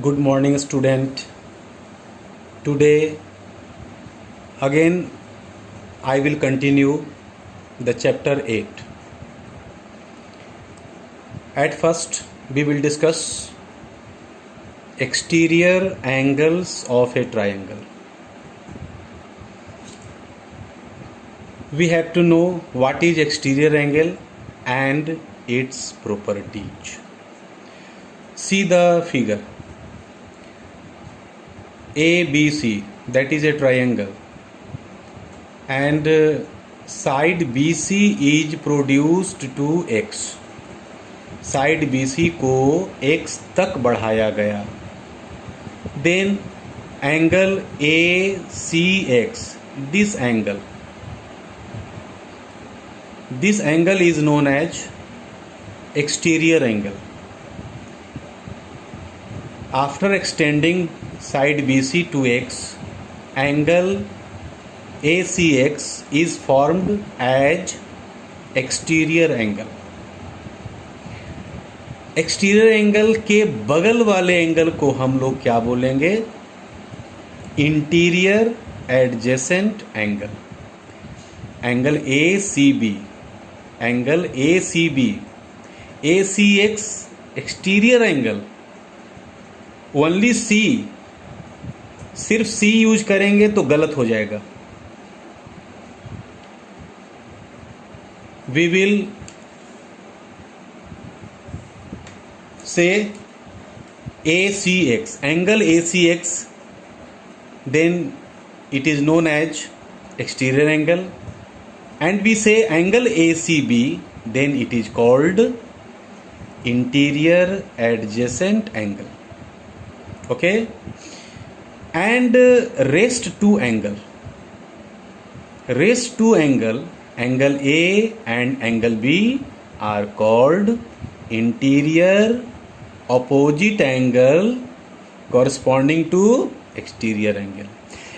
Good morning, student. Today, again, I will continue the chapter 8. At first, we will discuss exterior angles of a triangle. We have to know what is exterior angle and its properties. See the figure. ABC, that is a triangle, and side BC is produced to x. Side BC को x तक बढ़ाया गया. Then angle ACX, this angle is known as exterior angle. After extending side BC to x, angle ACX is formed as exterior angle. Exterior angle के बगल वाले angle को हम लोग क्या बोलेंगे? Interior adjacent angle. Angle ACB, ACX exterior angle. Only C, सिर्फ C use करेंगे तो गलत हो जाएगा. We will say ACX, angle ACX, then it is known as exterior angle, and we say angle ACB, then it is called interior adjacent angle. Okay, and rest two angle, angle A and angle B are called interior opposite angle corresponding to exterior angle.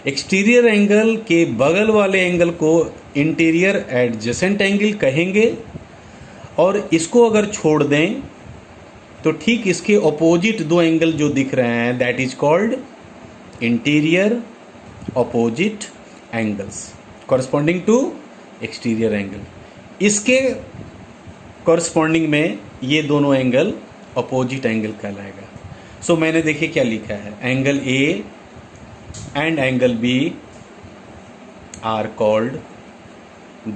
Exterior angle के बगल वाले angle को interior adjacent angle कहेंगे, और इसको अगर छोड़ दें तो ठीक इसके ऑपोजिट दो एंगल जो दिख रहे हैं, that is called interior opposite angles corresponding to exterior angle. इसके कॉरस्पॉन्डिंग में ये दोनों एंगल अपोजिट एंगल कहलाएगा. सो मैंने देखिए क्या लिखा है, angle A and angle B are called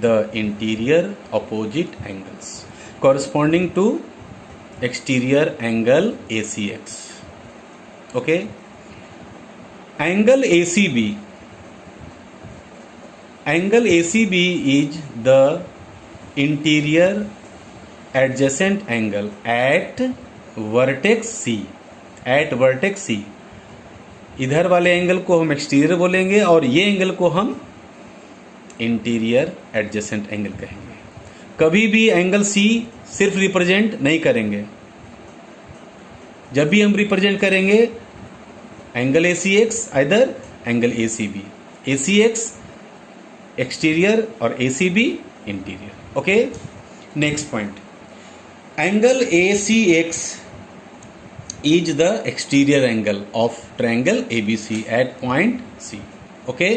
the interior opposite angles corresponding to exterior angle ACX. Okay, angle ACB is the interior adjacent angle at vertex C. इधर वाले एंगल को हम एक्सटीरियर बोलेंगे और ये एंगल को हम इंटीरियर एडजेसेंट एंगल कहेंगे. कभी भी एंगल C सिर्फ रिप्रेजेंट नहीं करेंगे. जब भी हम रिप्रेजेंट करेंगे एंगल ACX इधर एंगल ACB, ACX एक्सटीरियर और ACB interior. Okay, next point, angle ACX is the exterior angle of triangle ABC at point C. Okay,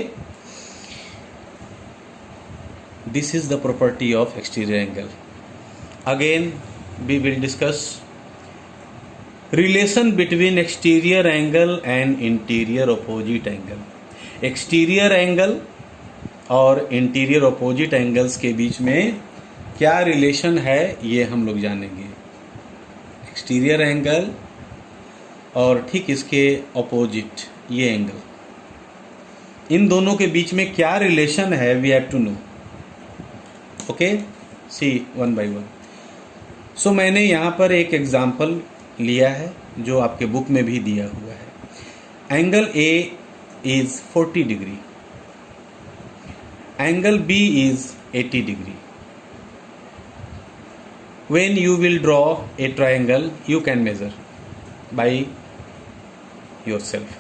this is the property of exterior angle. Again we will discuss relation between exterior angle and interior opposite angle. exterior angle और interior opposite angles के बीच में क्या relation है ये हम लोग जानेंगे. Exterior angle और ठीक इसके ऑपोजिट ये एंगल, इन दोनों के बीच में क्या रिलेशन है, we have to know. Okay, see one by one. So मैंने यहाँ पर एक एग्जांपल लिया है जो आपके बुक में भी दिया हुआ है. Angle A is 40 degree, angle B is 80 degree. When you will draw a triangle, you can measure by yourself.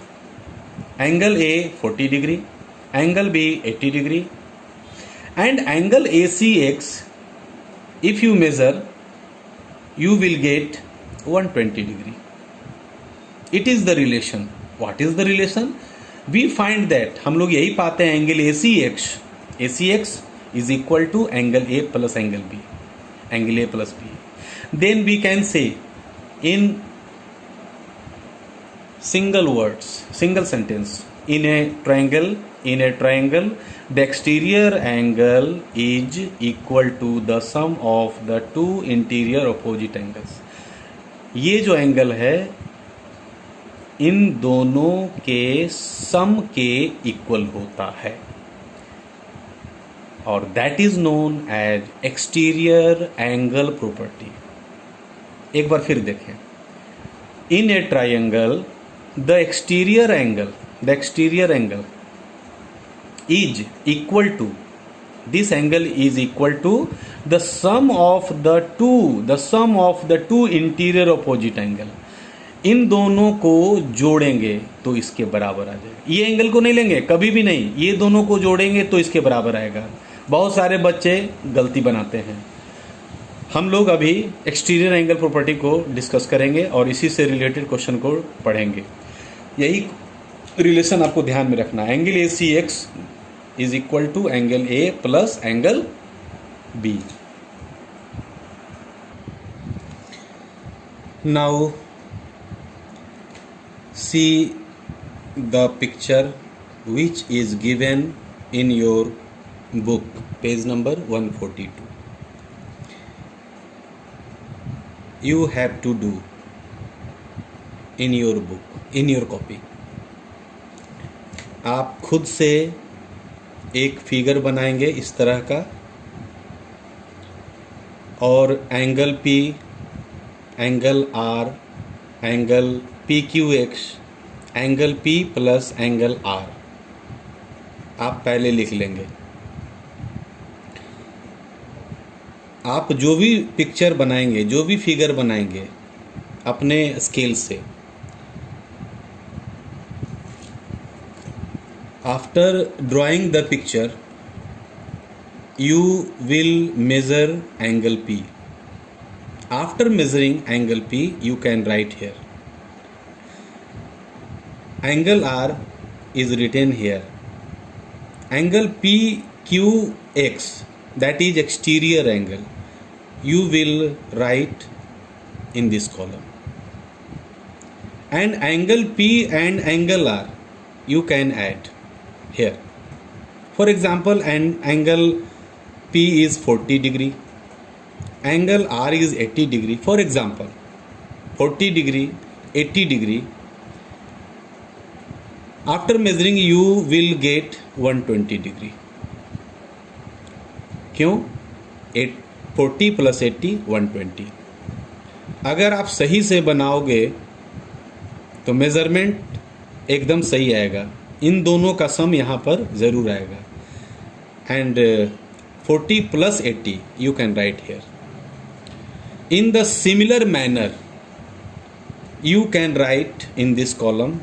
Angle A 40 degree, angle B 80 degree, and angle ACX, if you measure, you will get 120 degree. It is the relation. What is the relation? We find that, हम लोग यही पाते हैं, angle A C X is equal to angle A plus angle B, angle A plus B. Then we can say in single words, single sentence, in a triangle, the exterior angle is equal to the sum of the two interior opposite angles. ये जो angle है इन दोनों के सम के equal होता है और that is known as exterior angle property. एक बार फिर देखें. In a triangle the exterior angle is equal to, this angle is equal to the sum of the two interior opposite angle. इन दोनों को जोड़ेंगे तो इसके बराबर आ जाएगा. ये एंगल को नहीं लेंगे कभी भी नहीं, ये दोनों को जोड़ेंगे तो इसके बराबर आएगा. बहुत सारे बच्चे गलती बनाते हैं. हम लोग अभी एक्सटीरियर एंगल प्रॉपर्टी को डिस्कस करेंगे और इसी से रिलेटेड क्वेश्चन को पढ़ेंगे. यही रिलेशन आपको ध्यान में रखना है. Angle A C X is equal to angle A plus angle B. Now see the picture which is given in your book, page number 142. You have to do in your book, in your copy. आप खुद से एक figure बनाएंगे इस तरह का और angle P, angle R, angle PQX, angle P plus angle R आप पहले लिख लेंगे. आप जो भी पिक्चर बनाएंगे, जो भी फिगर बनाएंगे अपने स्केल से, after drawing the picture you will measure angle P. After measuring angle P you can write here. Angle R is written here. Angle PQX, that is exterior angle, you will write in this column. And angle P and angle R you can add here. For example, an angle P is 40 degree, angle R is 80 degree. For example, 40 degree, 80 degree. After measuring you will get 120 degree. क्यों? 40 plus 80 120. अगर आप सही से बनाओगे तो measurement एकदम सही आएगा. इन दोनों का सम यहाँ पर ज़रूर आएगा. And 40 plus 80 you can write here. In the similar manner you can write in this column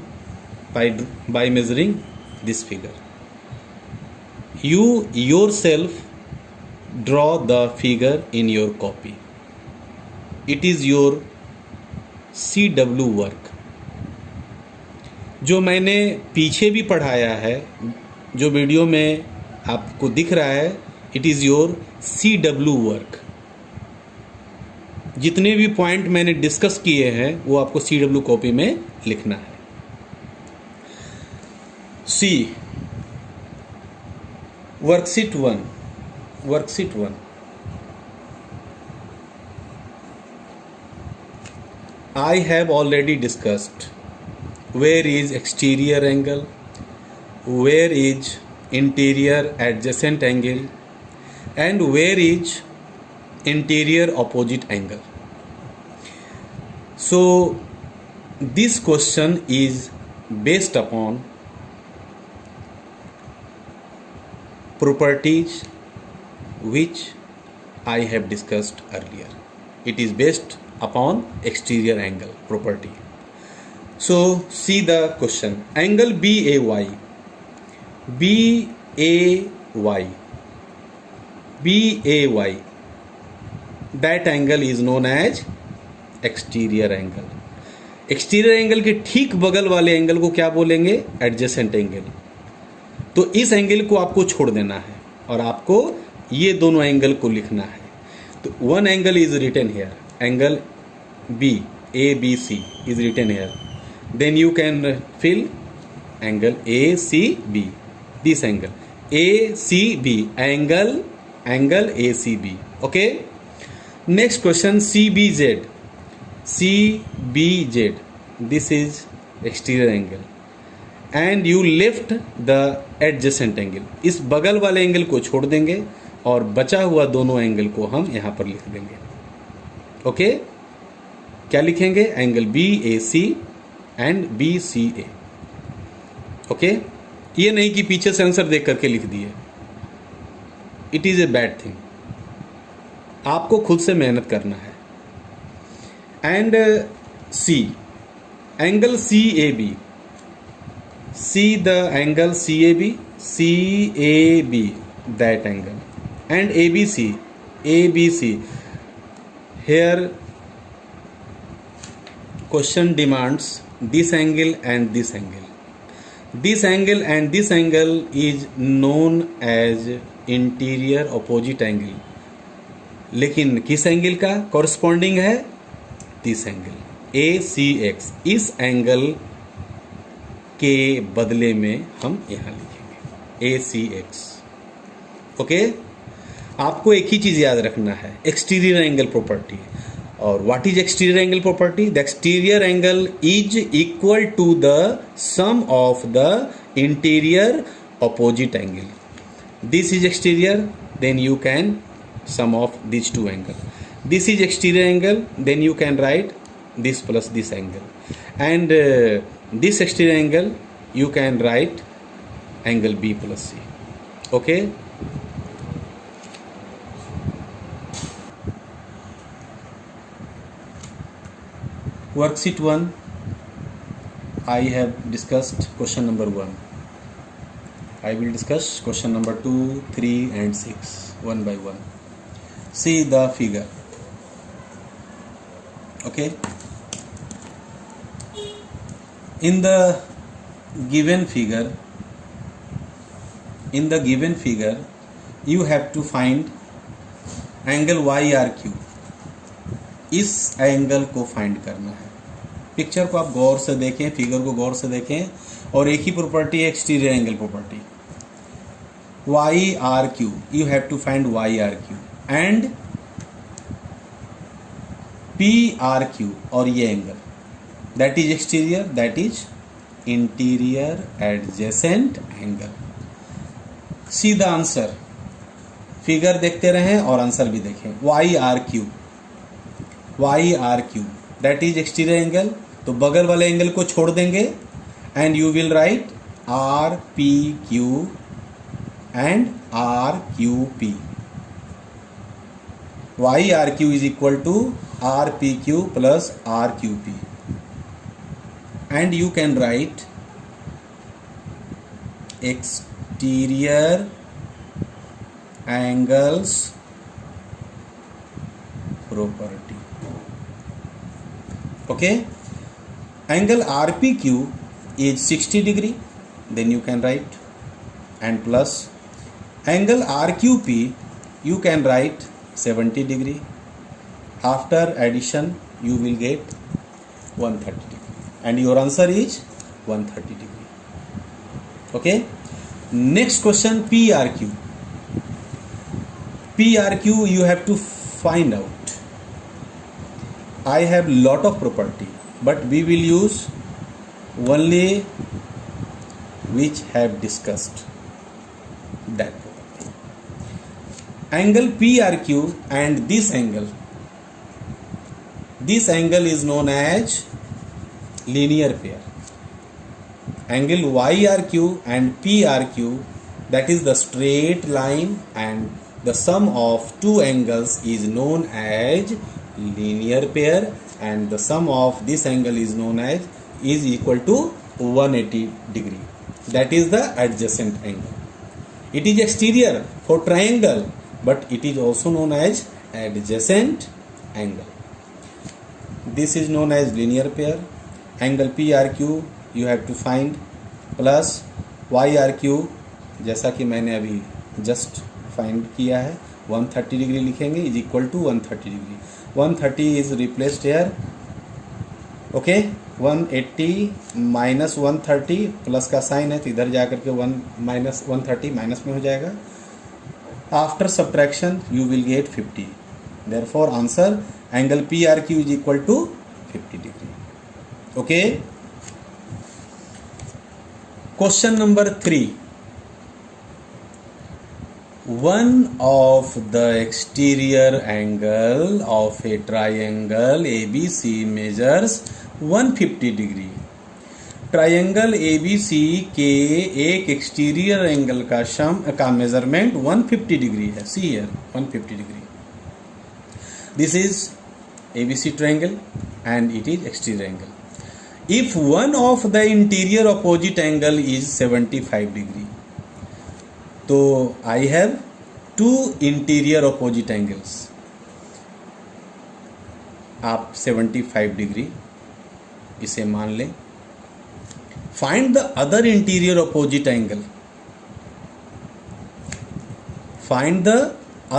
by measuring this figure. You yourself draw the figure in your copy. It is your CW work. जो मैंने पीछे भी पढ़ाया है, जो video में आपको दिख रहा है, it is your CW work. जितने भी पॉइंट मैंने डिस्कस किए हैं वो आपको CW कॉपी में लिखना है. सी worksheet 1. I have already discussed where is exterior angle, where is interior adjacent angle, and where is interior opposite angle. So this question is based upon properties which I have discussed earlier. It is based upon exterior angle property. So see the question. Angle BAY, that angle is known as exterior angle. Exterior angle के ठीक बगल वाले angle को क्या बोलेंगे? Adjacent angle. तो इस angle को आपको छोड़ देना है और आपको ये दोनों एंगल को लिखना है। तो one angle is written here, angle B A B C is written here, then you can fill angle A C B, this angle A C B, angle A C B. Okay, next question C B Z, C B Z, this is exterior angle and you lift the adjacent angle. इस बगल वाले angle को छोड़ देंगे और बचा हुआ दोनों एंगल को हम यहां पर लिख देंगे। ओके, क्या लिखेंगे? Angle B A C and B C A. Okay, ये नहीं कि पीछे से आंसर देख करके लिख दिए, it is a bad thing. आपको खुद से मेहनत करना है। And C, angle C A B, see the angle CAB, CAB, that angle, and ABC, ABC. Here question demands this angle and this angle. This angle and this angle is known as interior opposite angle. लेकिन किस angle का corresponding है? This angle ACX। इस angle के बदले में हम यहां लिखेंगे ACX। ओके, आपको एक ही चीज याद रखना है, एक्सटीरियर एंगल प्रॉपर्टी। और what is exterior angle property? The exterior angle is equal to the sum of the interior opposite angle. This is exterior, then you can sum of these two angle. This is exterior angle, then you can write this plus this angle, and this exterior angle you can write angle B plus C. Okay, worksheet 1 I have discussed question number 1. I will discuss question number 2, 3 and 6 one by one. See the figure. Okay, in the given figure you have to find angle YRQ. इस angle को find करना है। Picture को आप गौर से देखें, figure को गौर से देखें, और एक ही प्रॉपर्टी है exterior angle property, YRQ. You have to find YRQ and PRQ, और ये angle that is exterior, that is interior adjacent angle. See the answer. Figure देखते रहें और आंसर भी देखें। YRQ that is exterior angle, तो बगल वाले एंगल को छोड़ देंगे and you will write RPQ and RQP. YRQ is equal to RPQ plus RQP, and you can write exterior angles property. Okay, angle RPQ is 60 degree, then you can write, and plus angle RQP you can write 70 degree. After addition you will get 130 degree, and your answer is 130 degree. Okay, next question PRQ. PRQ you have to find out. I have lot of property, but we will use only which have discussed that property. Angle PRQ and this angle is known as linear pair. Angle YRQ and PRQ, that is the straight line, and the sum of two angles is known as linear pair, and the sum of this angle is known as is equal to 180 degree. That is the adjacent angle. It is exterior for triangle, but it is also known as adjacent angle. This is known as linear pair, angle P R Q you have to find plus Y R Q, जैसा कि मैंने अभी just find किया है 130 degree लिखेंगे is equal to 130 degree. 130 is replaced here. Okay 180 minus 130 plus का sign है तो इधर जा करके 130 माइनस में हो जाएगा. After subtraction you will get 50. Therefore answer angle P R Q is equal to 50 degree. Okay. Question number 3. One of the exterior angle of a triangle ABC measures 150 degree. Triangle ABC के एक exterior angle का measurement 150 degree है. See here 150 degree. This is ABC triangle and it is exterior angle. If one of the interior opposite angle is 75 degree, तो I have to interior opposite angles. आप 75 degree इसे मान लें. Find the other interior opposite angle. Find the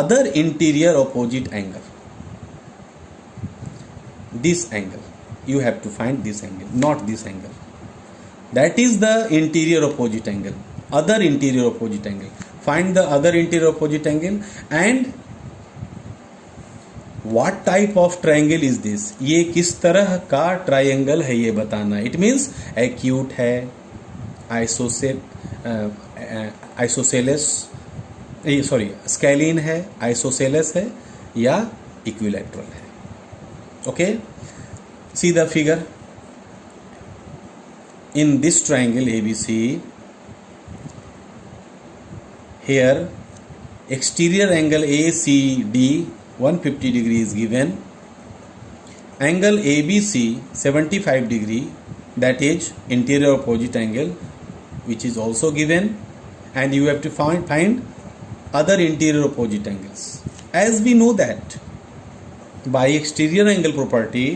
other interior opposite angle. This angle you have to find this angle, not this angle. That is the interior opposite angle. other interior opposite angle. Find the other interior opposite angle and what type of triangle is this. ये किस तरह का triangle है ये बताना. It means acute है, isosceles sorry scalene है, isosceles है या इक्विलैटरल है. Okay. See the figure. In this triangle ABC, here exterior angle ACD 150 degree is given, angle ABC 75 degree, that is interior opposite angle, which is also given, and you have to find other interior opposite angles. As we know that by exterior angle property,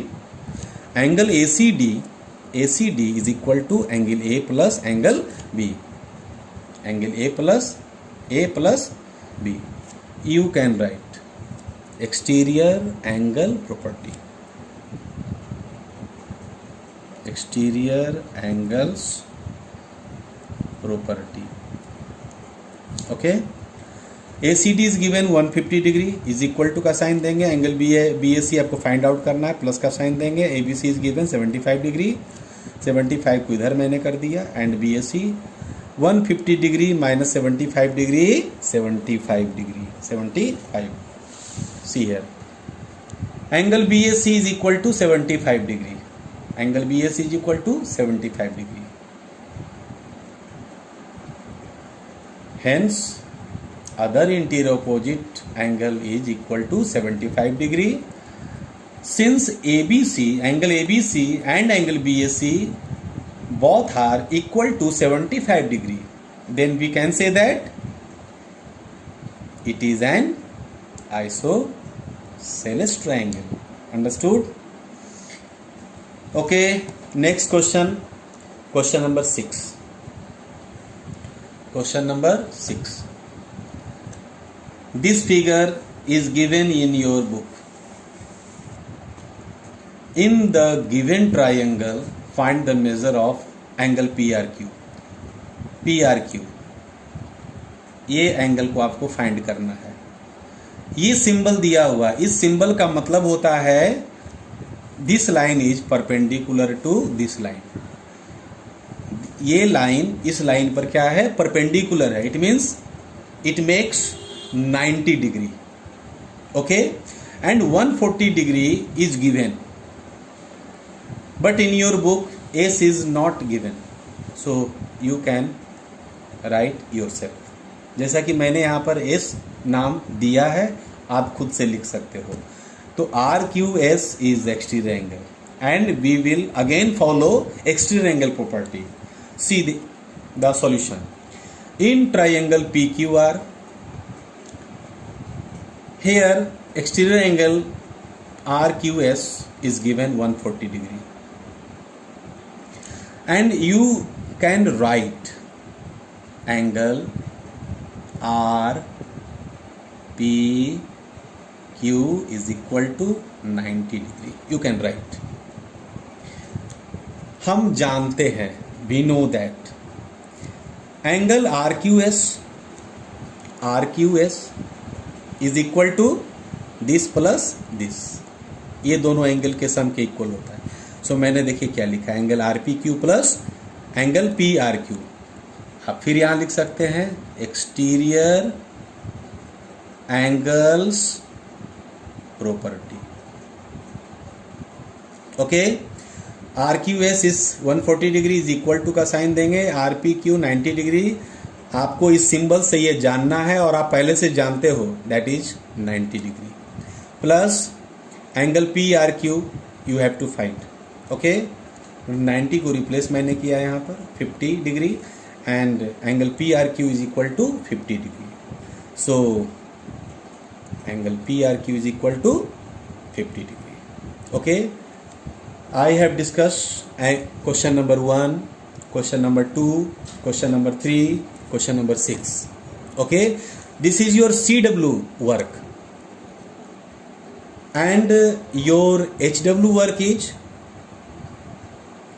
angle ACD is equal to angle A plus angle B. Angle A plus B. You can write exterior angle property. Exterior angles property. Okay. ACD is given 150 degree is equal to का sign देंगे. Angle BAC आपको find out करना है, plus का sign देंगे. ABC is given 75 degree. 75 को इधर मैंने कर दिया and BAC 150 degree minus 75 degree 75 degree 75. See here angle BAC is equal to 75 degree. Angle BAC is equal to 75 degree. Hence other interior opposite angle is equal to 75 degree. Since angle ABC and angle BAC both are equal to 75 degree, then we can say that it is an isosceles triangle. Understood? Okay, next question. Question number 6. Question number 6. This figure is given in your book. In the given triangle, find the measure of angle PRQ. PRQ ये angle को आपको find करना है. ये symbol दिया हुआ, इस symbol का मतलब होता है this line is perpendicular to this line. ये लाइन इस लाइन पर क्या है, परपेंडिकुलर है. It means it makes 90 degree. Okay, and 140 degree is given, but in your book S is not given, so you can write yourself. जैसा कि मैंने यहाँ पर S नाम दिया है, आप खुद से लिख सकते हो. तो RQS is exterior angle and we will again follow exterior angle property. See the solution. In triangle PQR, here exterior angle RQS is given 140 degree. and you can write angle R P Q is equal to 90 degree. You can write. हम जानते हैं, we know that angle RQS is equal to this plus this. ये दोनों angle के सम के equal होता है. सो मैंने देखिए क्या लिखा है, angle RPQ plus angle PRQ. आप फिर यहां लिख सकते हैं exterior angles property. Okay, RQS is 140 degree is equal to का साइन देंगे, RPQ 90 डिग्री. आपको इस सिंबल से ये जानना है और आप पहले से जानते हो, that is 90 degree plus angle PRQ you have to find. Okay, 90 को रिप्लेस मैंने किया यहाँ पर 50 degree and angle PRQ is equal to 50 degree. So angle PRQ is equal to 50 degree. Okay, I have discussed question number 1, question number 2, question number 3, question number 6. Okay, this is your CW work and your HW work is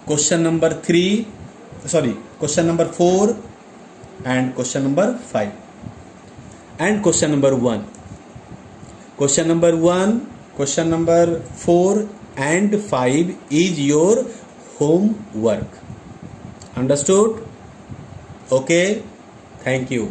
question number 4 and question number 5 and question number 1. Question number 1, question number 4 and 5 is your homework. Understood? Okay, thank you.